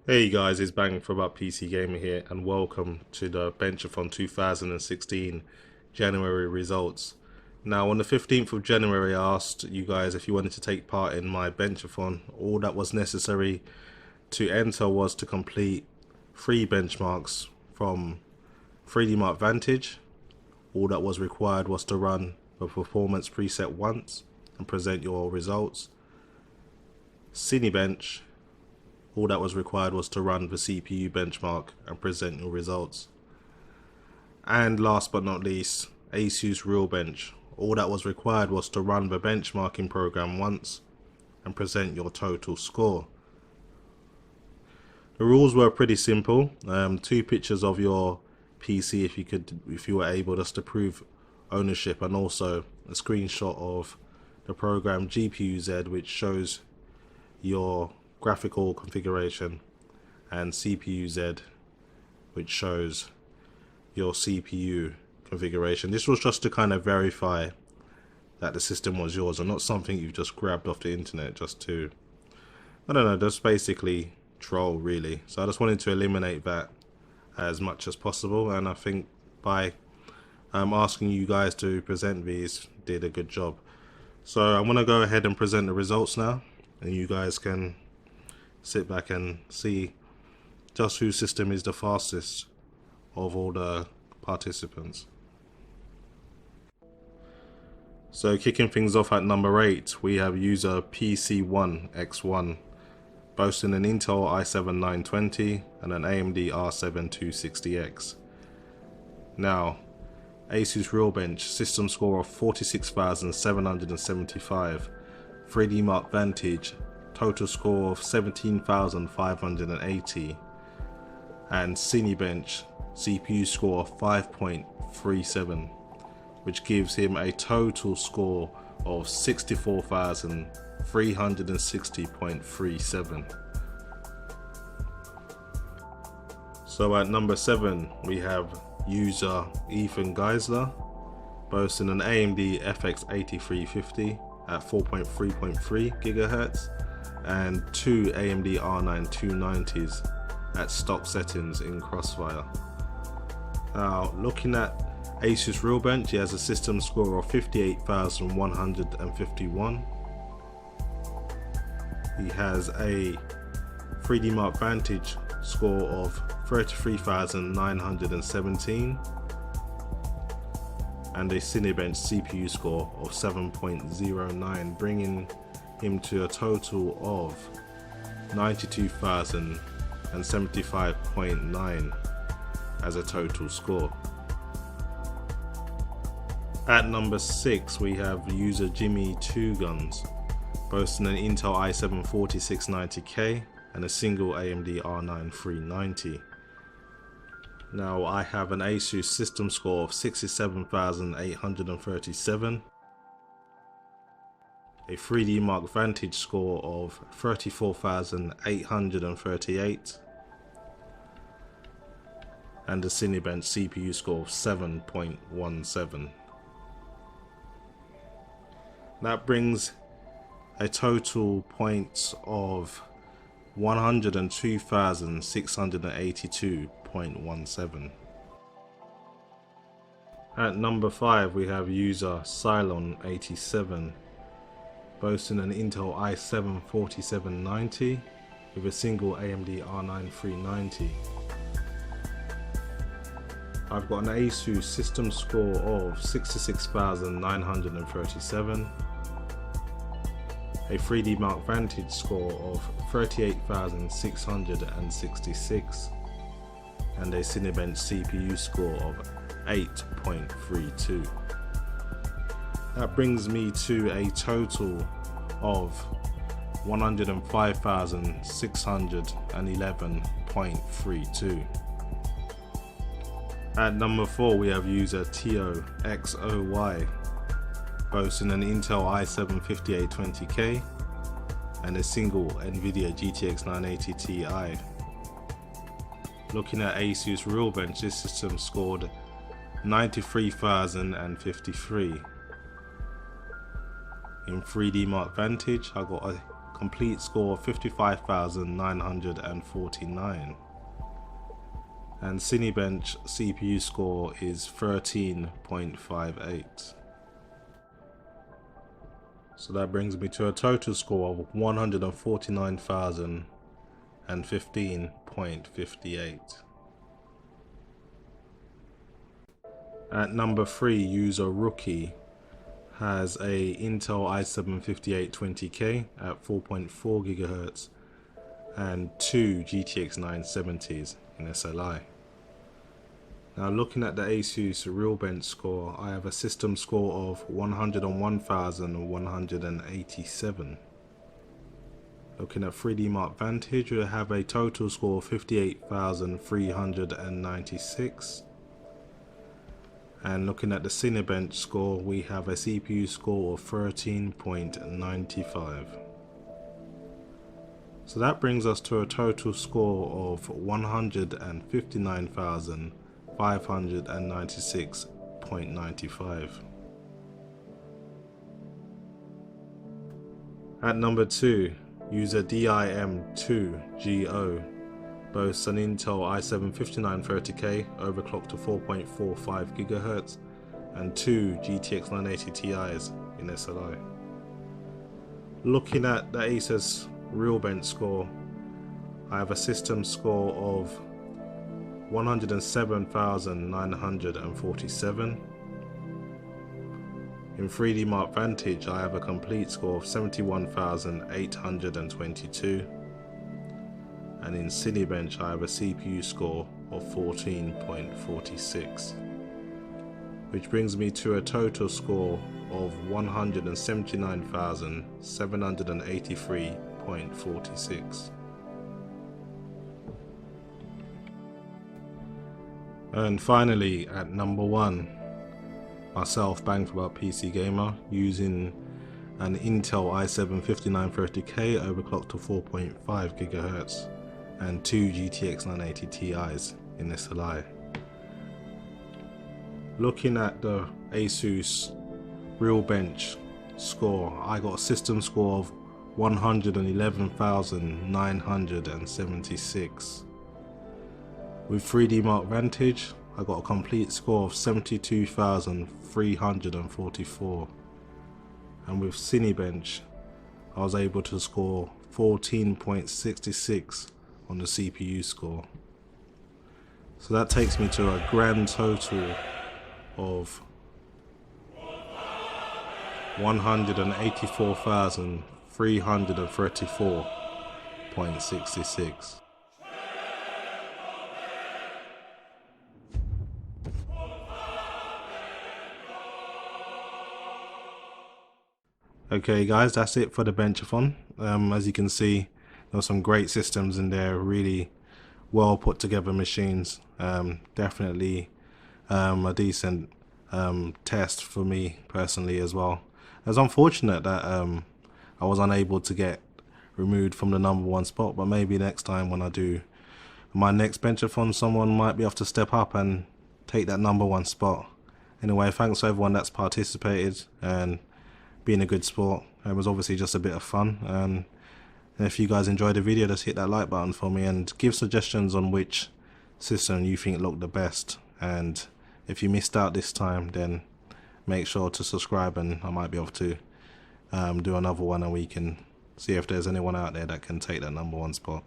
Hey guys, it's Bang from Up PC Gamer here, and welcome to the Benchathon 2016 January results. Now, on the 15th of January, I asked you guys if you wanted to take part in my Benchathon. All that was necessary to enter was to complete 3 benchmarks from 3D Mark Vantage. All that was required was to run the performance preset once and present your results. Cinebench. All that was required was to run the CPU benchmark and present your results. And last but not least, ASUS Realbench. All that was required was to run the benchmarking program once and present your total score. The rules were pretty simple. 2 pictures of your PC if you were able, just to prove ownership, and also a screenshot of the program GPU-Z, which shows your graphical configuration, and CPU-Z, which shows your CPU configuration. This was just to kind of verify that the system was yours and not something you've just grabbed off the internet just to, I don't know, just basically troll really. So I just wanted to eliminate that as much as possible, and I think by asking you guys to present these did a good job. So I'm going to go ahead and present the results now, and you guys can sit back and see just whose system is the fastest of all the participants. So kicking things off at number 8, we have user PC1X1 boasting an Intel i7-920 and an AMD R7-260X. Now, ASUS Realbench system score of 46,775, 3D Mark Vantage total score of 17,580, and Cinebench CPU score of 5.37, which gives him a total score of 64,360.37. So at number 7 we have user Ethan Geisler boasting an AMD FX 8350 at 4.3.3 GHz and 2 AMD R9 290s at stock settings in Crossfire. Now, looking at ASUS Realbench, he has a system score of 58,151. He has a 3D Mark Vantage score of 33,917 and a Cinebench CPU score of 7.09, bringing him to a total of 92,075.9 as a total score. At number 6 we have user Jimmy Two Guns boasting an Intel i7 4690K and a single AMD R9 390. Now I have an ASUS system score of 67,837, a 3D Mark Vantage score of 34,838, and a Cinebench CPU score of 7.17. That brings a total points of 102,682.17. At number 5 we have user Cylon87 boasting an Intel i7 4790 with a single AMD R9 390. I've got an ASUS system score of 66,937, a 3D Mark Vantage score of 38,666, and a Cinebench CPU score of 8.32. That brings me to a total of 105,611.32. At number 4 we have user TOXOY boasting an Intel i7 5820K and a single NVIDIA GTX 980 Ti. Looking at ASUS Realbench, this system scored 93,053. In 3D Mark Vantage, I got a complete score of 55,949. And Cinebench CPU score is 13.58. So that brings me to a total score of 149,015.58. At number 3, user Rookie has a Intel i7 5820K at 4.4 GHz and 2 GTX 970s in SLI. Now looking at the ASUS Realbench score, I have a system score of 101,187. Looking at 3D Mark Vantage, I have a total score of 58,396. And looking at the Cinebench score, we have a CPU score of 13.95. So that brings us to a total score of 159,596.95. At number 2, user DIM2GO boasts an Intel i7 5930K overclocked to 4.45 GHz and 2 GTX 980 Ti's in SLI. Looking at the ASUS Realbench score, I have a system score of 107,947. In 3D Mark Vantage, I have a complete score of 71,822. And in Cinebench, I have a CPU score of 14.46, which brings me to a total score of 179,783.46. And finally, at number 1, myself, Bang for Buck PC Gamer, using an Intel i7 5930K overclocked to 4.5 GHz and 2 GTX 980 Ti's in SLI. Looking at the ASUS Realbench score, I got a system score of 111,976. With 3D Mark Vantage, I got a complete score of 72,344. And with Cinebench, I was able to score 14.66 on the CPU score. So that takes me to a grand total of 184,334.66. Okay guys, that's it for the Benchathon. As you can see, there were some great systems in there, really well put together machines. Definitely a decent test for me personally as well. It's unfortunate that I was unable to get removed from the #1 spot, but maybe next time when I do my next Benchathon, someone might be able to step up and take that #1 spot. Anyway, thanks to everyone that's participated and being a good sport. It was obviously just a bit of fun, and if you guys enjoyed the video, just hit that like button for me and give suggestions on which system you think looked the best. And if you missed out this time, then make sure to subscribe, and I might be able to do another one, and we can see if there's anyone out there that can take that #1 spot.